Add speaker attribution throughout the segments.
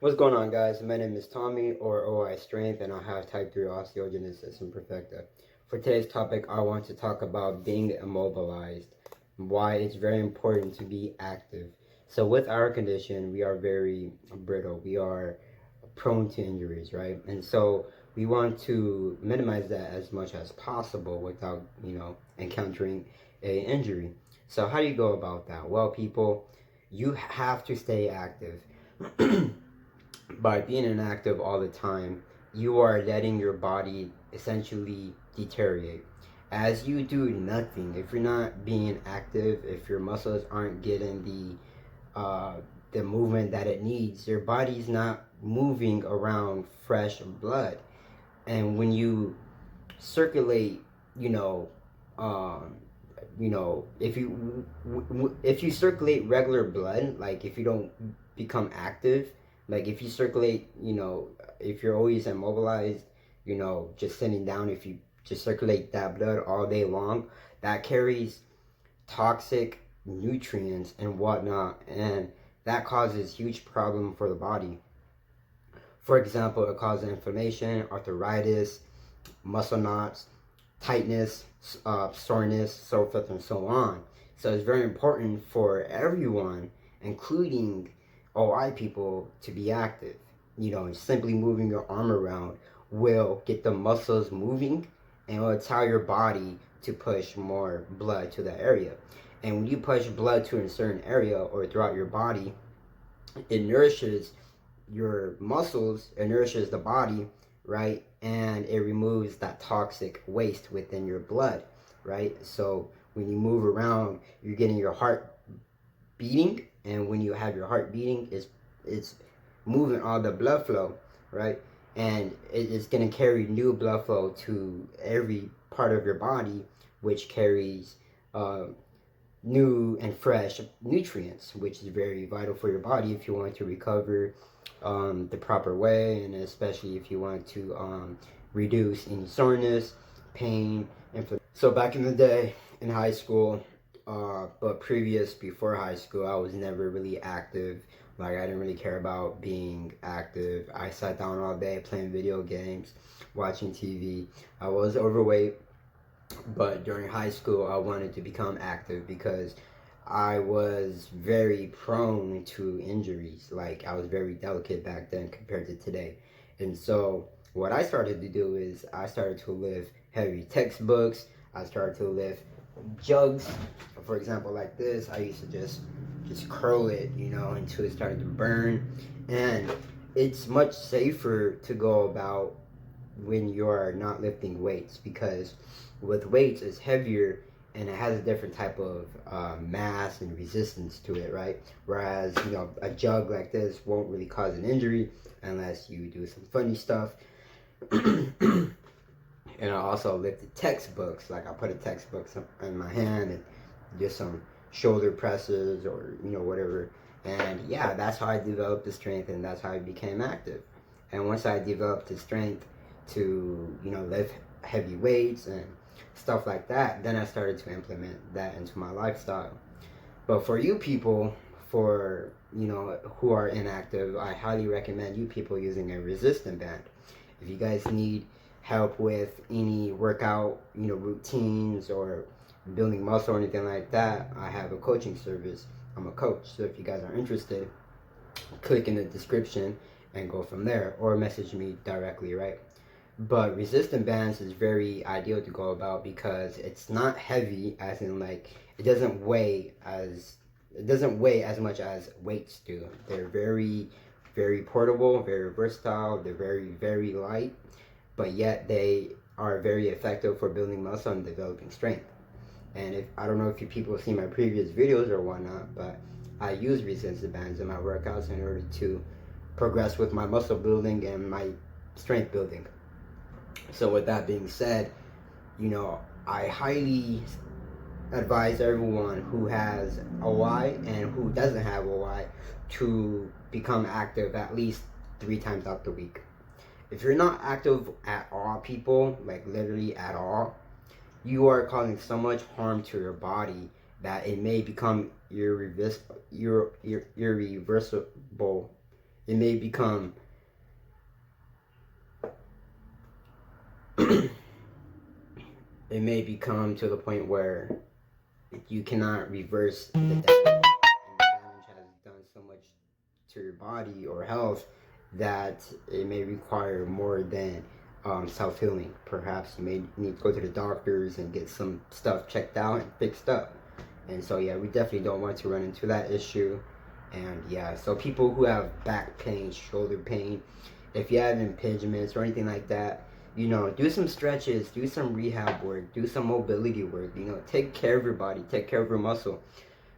Speaker 1: What's going on, guys? My name is Tommy, or OI Strength, and I have type 3 Osteogenesis Imperfecta. For today's topic, I want to talk about being immobilized, why it's very important to be active. So with our condition, we are very brittle. We are prone to injuries, right? And so we want to minimize that as much as possible without, encountering a injury. So how do you go about that? Well, people, you have to stay active. By being inactive all the time, you are letting your body essentially deteriorate. As you do nothing, if you're not being active, if your muscles aren't getting the movement that it needs, your body's not moving around fresh blood. And when you circulate, you know, um, if you circulate regular blood, like if you don't become active, like if you circulate, if you're always immobilized, just sitting down, if you just circulate that blood all day long, that carries toxic nutrients and whatnot, and that causes huge problem for the body. For example, it causes inflammation, arthritis, muscle knots, tightness, soreness, so forth and so on. So it's very important for everyone, including OI people, to be active. Simply moving your arm around will get the muscles moving and will tell your body to push more blood to that area. And when you push blood to a certain area or throughout your body, it nourishes your muscles, it nourishes the body, right? And it removes that toxic waste within your blood, right? So when you move around, you're getting your heart beating, and when you have your heart beating, it's moving all the blood flow, right? And it's going to carry new blood flow to every part of your body, which carries new and fresh nutrients, which is very vital for your body if you want to recover the proper way, and especially if you want to reduce any soreness, pain, inflammation. So back in the day in high school, before high school, I was never really active. Like, I didn't really care about being active. I sat down all day playing video games, watching TV. I was overweight, but during high school, I wanted to become active because I was very prone to injuries. Like, I was very delicate back then compared to today. And so what I started to do is I started to lift heavy textbooks. I started to lift jugs, for example, like this. I used to just curl it, until it started to burn. And it's much safer to go about when you're not lifting weights, because with weights it's heavier and it has a different type of mass and resistance to it, right? Whereas, a jug like this won't really cause an injury unless you do some funny stuff. And I also lifted textbooks. Like, I put a textbook in my hand and just some shoulder presses or whatever. And yeah, that's how I developed the strength, and that's how I became active. And once I developed the strength to lift heavy weights and stuff like that, then I started to implement that into my lifestyle. But for you people, for who are inactive, I highly recommend you people using a resistant band. If you guys need help with any workout, routines or building muscle or anything like that, I have a coaching service. I'm a coach, so if you guys are interested, click in the description and go from there, or message me directly, right? But resistant bands is very ideal to go about because it's not heavy, as in, like, it doesn't weigh as much as weights do. They're very, very portable, very versatile. They're very, very light, but yet they are very effective for building muscle and developing strength. And if I don't know if you people have seen my previous videos or whatnot, but I use resistant bands in my workouts in order to progress with my muscle building and my strength building. So with that being said, I highly advise everyone who has OI and who doesn't have OI to become active at least 3 times out the week. If you're not active at all, people, like literally at all, you are causing so much harm to your body that it may become irreversible it may become it may become to the point where you cannot reverse the damage, and the damage has done so much to your body or health that it may require more than self-healing. Perhaps you may need to go to the doctors and get some stuff checked out and fixed up. And so yeah, we definitely don't want to run into that issue. And yeah, so people who have back pain, shoulder pain, if you have impingements or anything like that, you know, do some stretches, do some rehab work, do some mobility work, you know, take care of your body, take care of your muscle.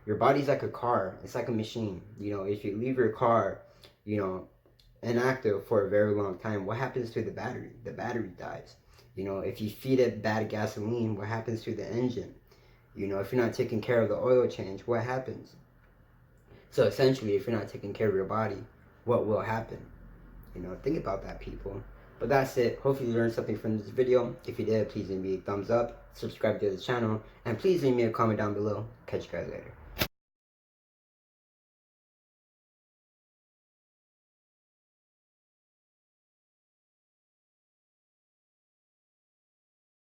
Speaker 1: Your body's like a car, it's like a machine. You know, if you leave your car, you know, inactive for a very long time, what happens to the battery? The battery dies. You know, if you feed it bad gasoline, what happens to the engine? You know, if you're not taking care of the oil change, what happens? So essentially, if you're not taking care of your body, what will happen? You know, think about that, people. But that's it. Hopefully you learned something from this video. If you did, please leave me a thumbs up, subscribe to the channel, and please leave me a comment down below. Catch you guys later.